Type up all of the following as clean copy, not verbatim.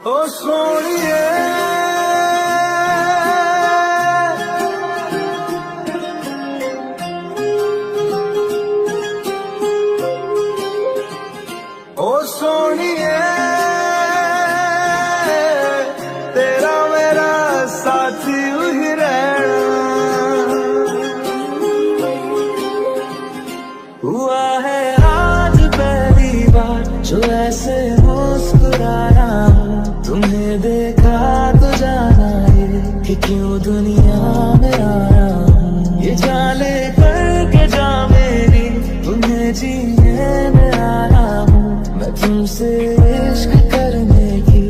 ओ सोनिए ओ सोनिए तेरा मेरा साथी ही रहना हुआ है आज पहली बार जो ऐसे मुस्कुराया हूँ। तुम्हें देखा तो जाना ये कि क्यों दुनिया में आया हूँ। ये जाले करके जा मेरी तुम्हें जीने में आया हूँ। मैं तुमसे इश्क करने की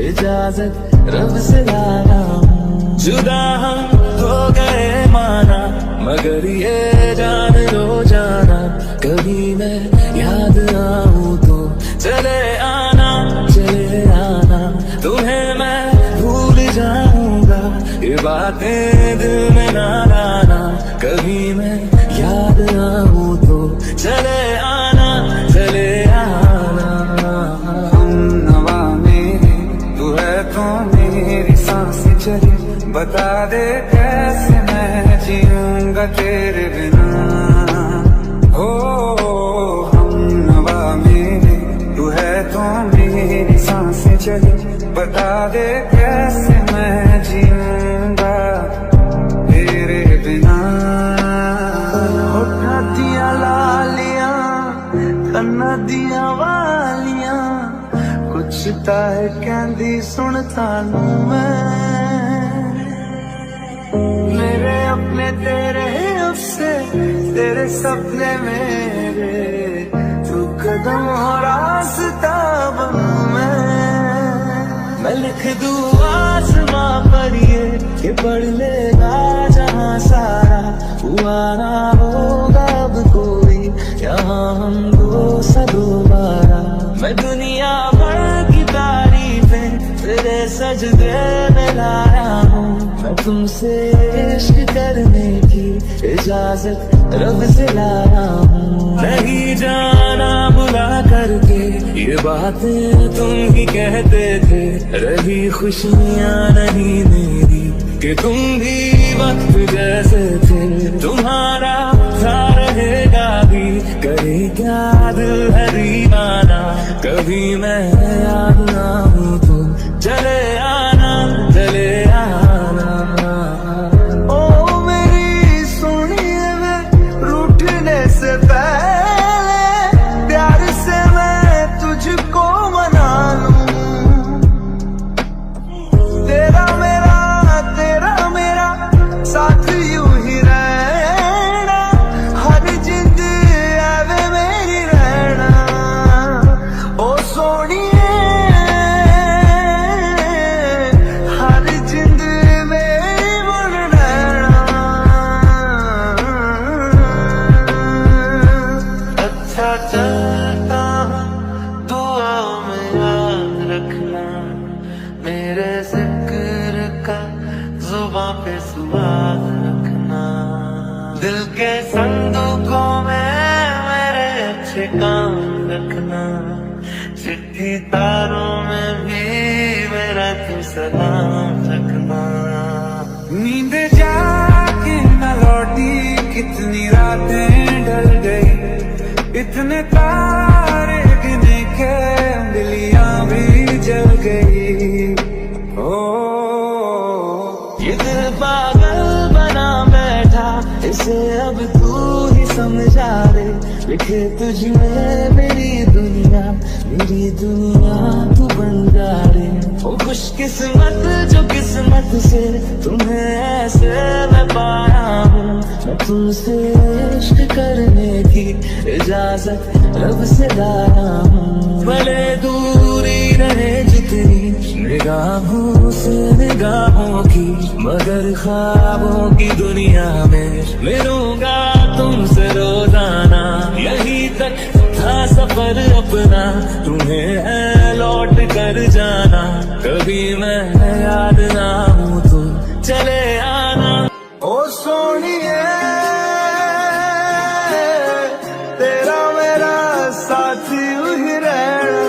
इजाजत रब से लाया हूँ। जुदा हम हो गए माना मगर ये जान लो जाना कभी मैं याद आऊँ तो चले आना तुम्हें मैं भूल जाऊंगा। ये बातें दिल में ना लाना कभी मैं याद आऊँ तो चले आना हम नवा मेरे तू है तो मेरी सांसें चले बता दे कैसे मैं जीऊंगा तेरे बिना। हो हम नवा मेरे तू है तो मेरी सांसें चले बता दे कैसे मैं जीऊंगा तेरे बिना। होठा दिया लालियां कन्ना दिया वालियां कुछ ताए कहंदी सुनता नू मेरे अपने तेरे अफसे तेरे सपने मेरे तू कदम हो रास्ता बनूं मैं लिख दूं आसमां पर ये पढ़ लेगा जहां सारा हुआ ना होगा अब कोई यहाँ हम दो सा दोबारा। मैं दुनिया भर की तारीफें तेरे सजदे में लाया हूँ। मैं तुमसे इश्क करने की इजाजत रब से लाया हूँ। नहीं जाना बुला करके ये बातें तुम ही कहते थे रही खुशियाँ नहीं मेरी कि तुम भी वक्त जैसे थे। तुम्हारा था रहेगा भी करे क्या दिल है दीवाना कभी मैं याद ना हूँ तो चले आना ओ मेरी सुनिए मैं रूठने से पहले प्यार से मैं तुझको मना लूं। तेरा मेरा साथ यूं ही रहना हर जिंद आवे मेरी रहना। ओ सोनिए हर जिंद मेरी बन रहना। अच्छा चलता दुआ में याद रखना मेरे जिक्र का जुबां पे सुहाग रखना। दिल के संदूकों में मेरे अच्छे काम रखना चिट्ठी तारों में भी मेरा तू सलाम रखना। नींद जाके न लौटी कितनी रातें ढल गई इतने तारे गिने के उंगलियां भी जल गई। ओ ये दिल पागल बना बैठा इसे अब तू ही समझा दे। लिखे तुझमें मेरी दुनिया तू बन जा रे। ओ खुशकिस्मत जो किस्मत से तुम्हें ऐसे मैं पाया हूँ। मैं तुमसे इश्क करने की इजाजत रब से लाया हूँ। भले दूरी रहे जितनी निगाहों से निगाहों की मगर ख्वाबों की दुनिया में मिलूंगा तुमसे रोजाना। यहीं तक था सफर अपना तुम्हें है लौट कर जाना कभी मैं याद ना हूँ तो चले आना। ओ सोनिए तेरा मेरा साथी ही रहना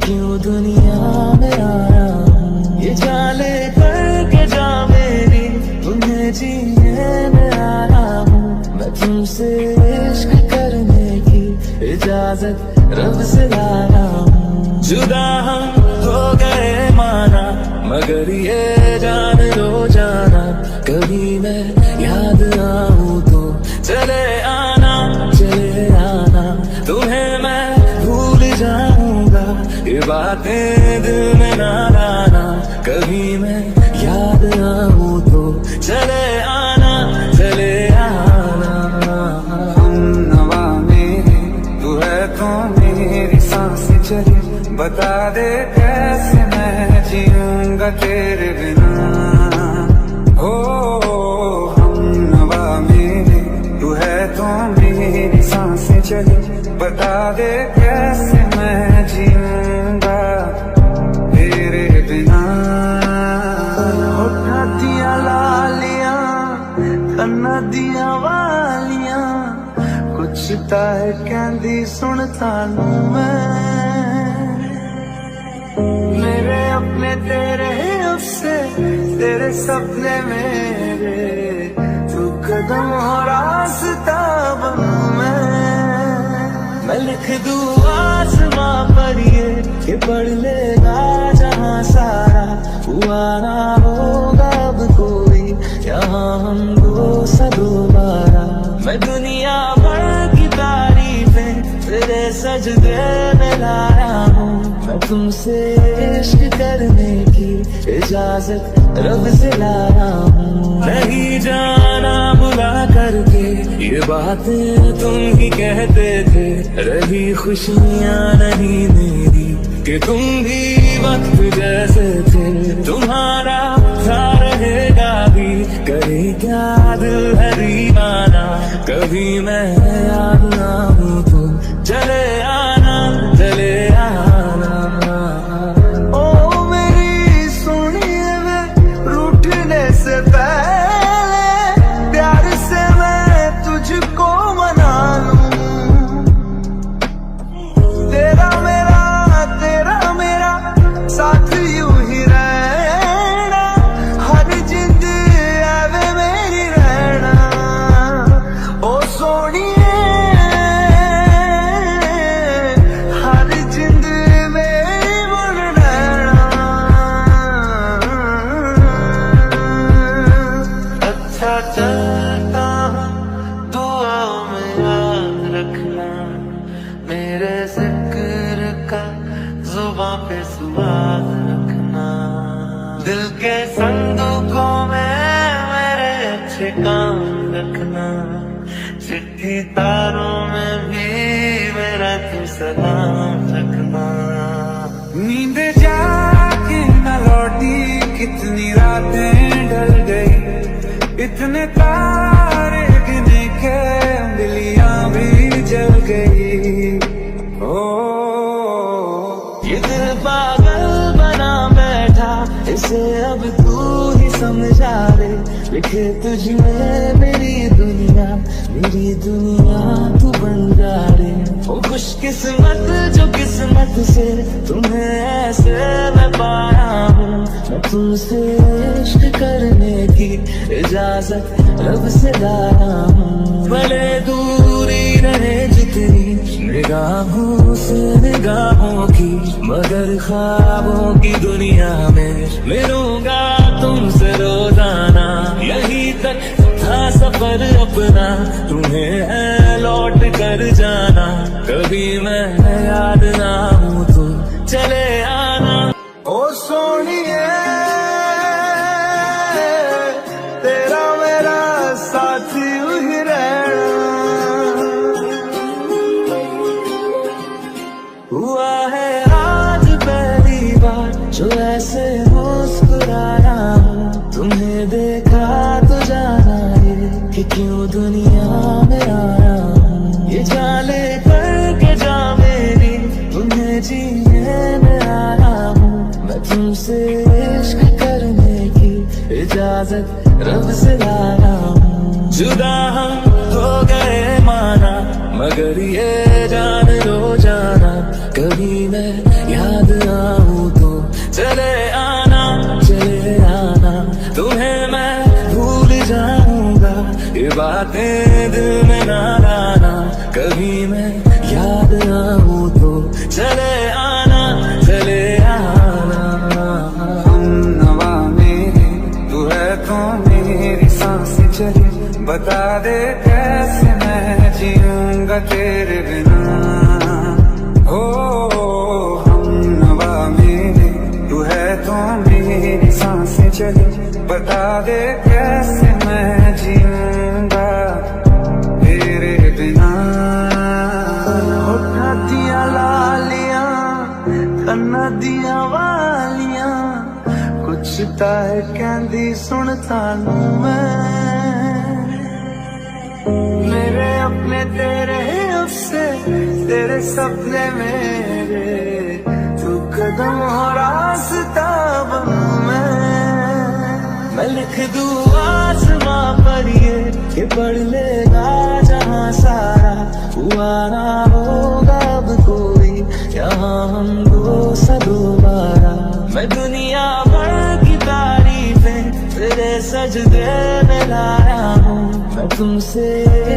क्यों दुनिया में आया हूँ। ये जाले करके जा मेरी उन्हें जीने में आया हूँ। मैं तुमसे इश्क करने की इजाजत रब से लाया हूँ। जुदा हम हो गए माना मगर ये जान लो जाना, कभी मैं याद आऊँ तो चले आना तुम्हें मैं भूल जाऊंगा। ये बातें दिल में ना लाना, कभी मैं याद आऊँ तो चले आना हम नवा मेरे तू है तो मेरी सांसें चले, बता दे कैसे मैं जीऊंगा तेरे बिना। हो हम नवा मेरे तू है तो मेरी सांसें चले, बता दे कैसे मैं जीऊंगा तेरे बिना। होठा दिया लालियां कन्ना दिया वालियां, कुछ ताए कहंदी सुनता नू मेरे अपने तेरे अफसे तेरे सपने मेरे, तू कदम हो रास्ता बनूं मैं लिख दूं आसमां पर ये पढ़ लेगा जहां सारा, हुआ ना होगा अब कोई यहाँ हम दो सा दोबारा। मैं दुनिया भर की तारीफें तेरे सजदे में लाया हूँ। मैं तुमसे इश्क करने की इजाजत रब से लाया हूँ। नहीं जाना बुला करके ये बातें तुम ही कहते थे, रही खुशियाँ नहीं मेरी कि तुम भी वक्त जैसे थे। तुम्हारा था रहेगा भी करे क्या दिल है दीवाना, कभी मैं याद ना हूँ तो चले आना ओ मेरी सुनिए वे रूठने से पहले प्यार से मैं तुझको मना लूं। तेरा मेरा साथ यूं ही रहना, हर जिंद आवे मेरी रहना। ओ सोनिए हर जिंद मेरी बन रहना। अच्छा चलता दुआ में याद रखना, मेरे जिक्र का जुबां पे सुवाद रखना। दिल के संदूकों में मेरे अच्छे काम रखना, चिट्ठी तारों में भी मेरा तू सलाम रखना। नींद जाके न लौटी कितनी रातें ढल गई, इतने तारे गिने के उंगलियां भी जल गई। ओ ये दिल पागल बना बैठा, इसे अब तू ही समझा रे। लिखे तुझमें मेरी दुनिया तू बन जा रे। ओ खुशकिस्मत जो किस्मत से तुम्हें ऐसे मैं पाया हूँ। मैं तुमसे इश्क करने की इजाजत रब से लाया हूँ। भले दूरी रहे जितनी निगाहों से निगाहों की, मगर ख्वाबों की दुनिया में मिलूंगा तुमसे रोजाना। यहीं तक था सफर अपना, तुम्हें है लौट कर जाना। कभी मैं याद ना हूँ तो चले आना। ओ सोनिए तेरा मेरा साथ यूं ही रहना। हुआ है आज पहली बार जो ऐसे मुस्कुराया हूँ। तुम्हें देखा तो जाना ये कि क्यों दुनिया में आया हूँ। ये जाले करके जा मेरी तुम्हें जीने में आया हूँ। मैं तुमसे इश्क करने की इजाजत रब से लाया हूँ। जुदा हम हो गए माना मगर ये जान लो जाना, कभी मैं याद याद आऊं तो चले आना तुम्हें मैं भूल जाऊंगा, ये बातें दिल में ना लाना, कभी मैं याद आऊं तो चले आना हम नवा मेरे तू है तो मेरी सांसें चले, बता दे कैसे मैं जीऊंगा तेरे बिना। हो हम नवा मेरे तू है तो मेरी सांसें चले, बता दे कैसे मैं जीऊंगा तेरे बिना। होठा दिया लालियां कन्ना दिया वालियां, कुछ ताए कहंदी सुन तानू मेरे अपने तेरे अफसे तेरे सपने मेरे, तू कदम हो रास्ता बनूं मैं लिख दूं आसमां पर ये पढ़ लेगा जहां सारा, हुआ ना होगा अब कोई यहाँ हम दो सा दोबारा। मैं दुनिया भर की तारीफें तेरे सजदे में लाया हूँ, मैं तुमसे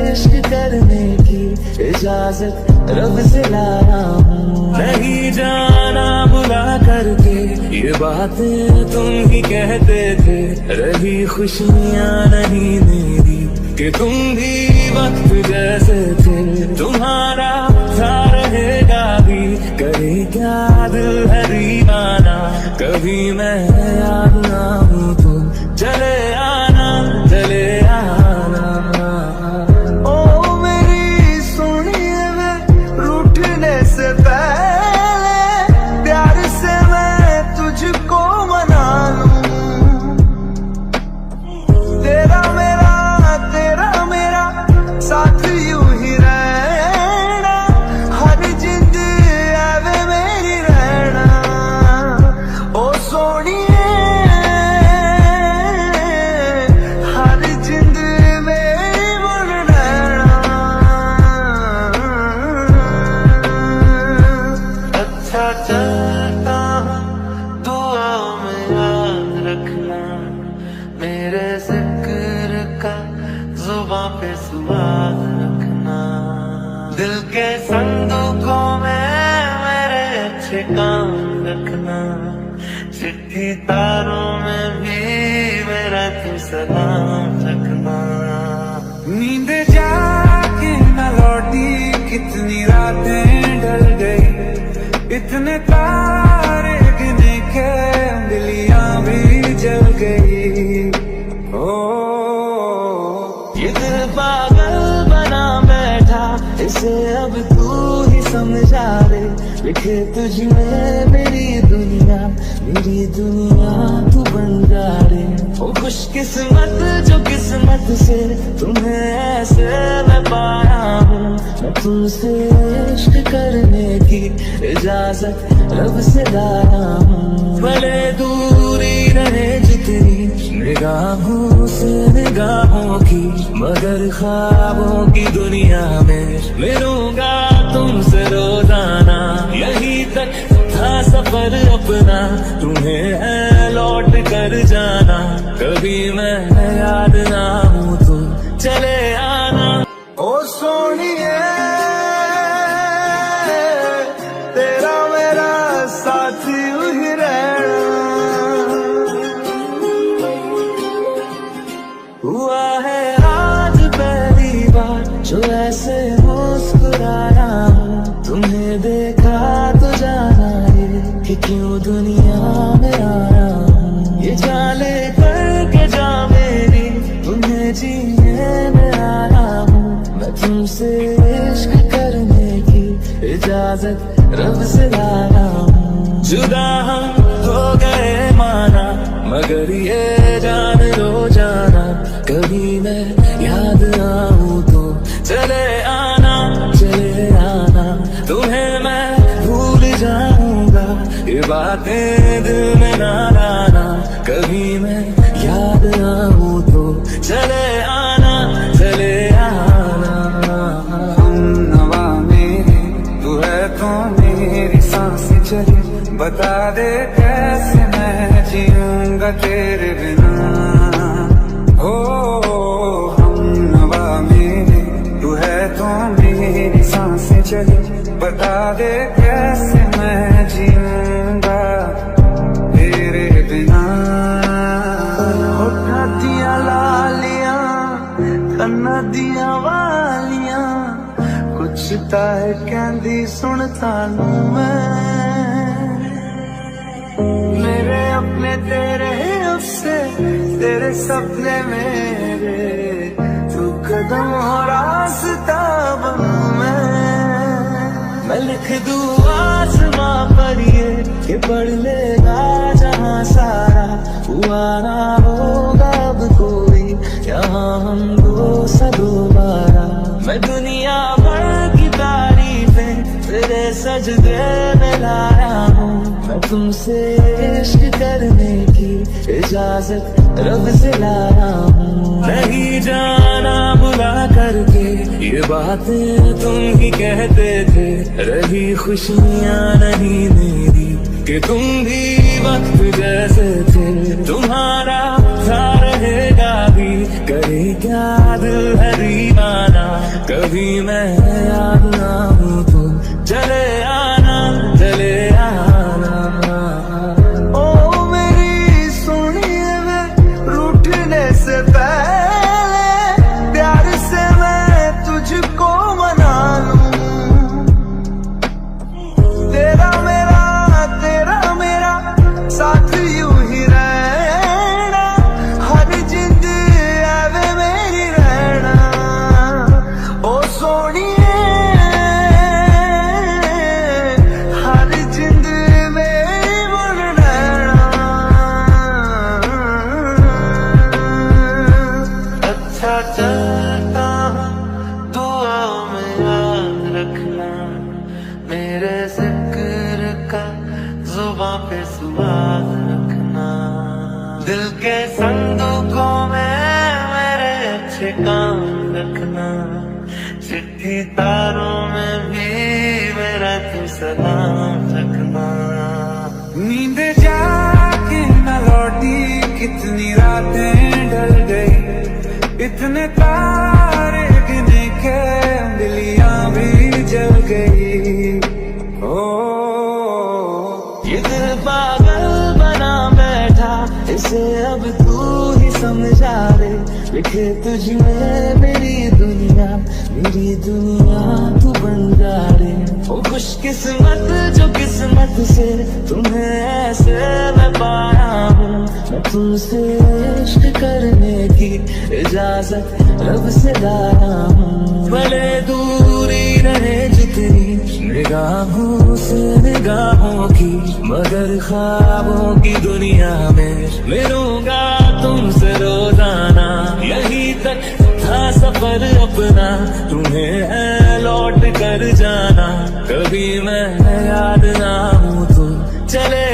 इश्क करने की इजाजत रब से लाया हूँ। नहीं जाना बुला करके ये बातें तुम ही कहते थे, रही खुशियाँ नहीं मेरी कि तुम भी वक्त जैसे थे, तुम्हारा था रहेगा भी, करे क्या दिल है दीवाना, कभी मैं याद ना हूँ तो चले आना ओ मेरी सोनिए मैं रूठने से पहले प्यार से मैं तुझको मना लूं, तेरा मेरा साथ यूं ही रहना, हर जिंद आवे मेरी रहना। ओ सोनिए हर जिंद मेरी बन रहना। अच्छा चलता दुआ में याद रखना, मेरे जिक्र का जुबां पे सुवाद रखना, दिल के संदूकों में मेरे अच्छे काम रखना, चिट्ठी तारों में भी मेरा तू सलाम रखना। नींद जाके न लौटी कितनी रातें ढल गई, इतने तारे गिने के उंगलियां भी जल गई। ओ ये दिल पागल बना बैठा, इसे अब तू ही समझा रे, लिखे तुझमें मेरी दुनिया तू बन जा रे। ओ खुशकिस्मत जो किस्मत से तुम्हें ऐसे मैं पाया हूँ, मैं तुमसे इश्क करने की इजाजत रब से लाया हूँ। भले दूरी रहे जितनी निगाहों से निगाहों की, मगर ख्वाबों की दुनिया में मिलूंगा तुमसे रोजाना। यहीं तक था सफर अपना, तुम्हें है लौट कर जाना, कभी मैं याद ना हूँ तो चले आना। ओ सोनिए तेरा मेरा साथ यूं ही रहना, हुआ है आज पहली बार जो ऐसे मुस्कुराया हूँ, तुम्हें देखा तो जाना ये कि क्यों दुनिया में आया हूँ। ये जाले करके जा मेरी तुम्हें जीने में आया हूँ, मैं तुमसे इश्क करने की इजाजत रब से लाया हूँ। जुदा हम हो गए माना, मगर ये जान लो जाना, कभी मैं याद आऊं तो चले आना तुम्हें मैं भूल जाऊंगा, ये बातें दिल में ना लाना, कभी मैं याद आऊं तो चले आना हम नवा मेरे तू है तो मेरी सांसें चले, रहूंगा तेरे बिना। हो हम नवा मेरे, तू है तो मेरी सांसें चली, बता दे कैसे मैं जीऊंगा तेरे बिना। होठा दिया लालियां, कन्ना दिया वालियां, कुछ ताए कहंदी सुनता नू मेरे अपने तेरे अफसे, तेरे सपने मेरे, तू कदम हो रास्ता बनूं मैं लिख दूं आसमां पर ये पढ़ लेगा जहां सारा, हुआ ना होगा अब कोई यहाँ हम दो सा दोबारा। मैं दुनिया भर की तारीफें तेरे सजदे में लाया हूँ, मैं तुमसे इश्क करने की इजाजत रब से लाया हूँ। नहीं जाना बुला करके ये बातें तुम ही कहते थे, रही खुशियाँ नहीं मेरी कि तुम भी वक्त जैसे थे। तुम्हारा था रहेगा भी, करे क्या दिल है दीवाना, कभी मैं याद ना हूँ तो चले आना चले आना। ओ मेरी सुनिए वे रूठने से पहले, प्यार से मैं तुझको मना लूं। तेरा मेरा साथ यूं ही रहना, हर जिंद आवे मेरी रहना। ओ सोनिए हर जिंद मेरी बन रहना। अच्छा चलता दुआ में याद रखना, मेरे जिक्र का जुबां पे सुवाद रखना। दिल के संदूकों में मेरे अच्छे काम रखना, चिट्ठी तारों में भी मेरा तू सलाम रखना। नींद जाके न लौटी, कितनी रातें ढल गई, इतने तारे गिने के उंगलियां भी जल गई। ओ ये दिल पागल बना बैठा, इसे अब तू ही समझा रे। लिखे तुझ में मेरी दुनिया तू बन जा रे। ओ खुशकिस्मत जो किस्मत से तुम्हें ऐसे मैं पाया हूँ, मैं तुमसे इश्क करने की इजाजत रब से लाया हूँ। भले दूरी रहे जितनी निगाहों से निगाहों की, मगर ख्वाबों की दुनिया में मिलूंगा तुमसे रोजाना। यहीं तक था सफर अपना, तुम्हें है लौट कर जाना, कभी मैं याद ना हूँ तो चले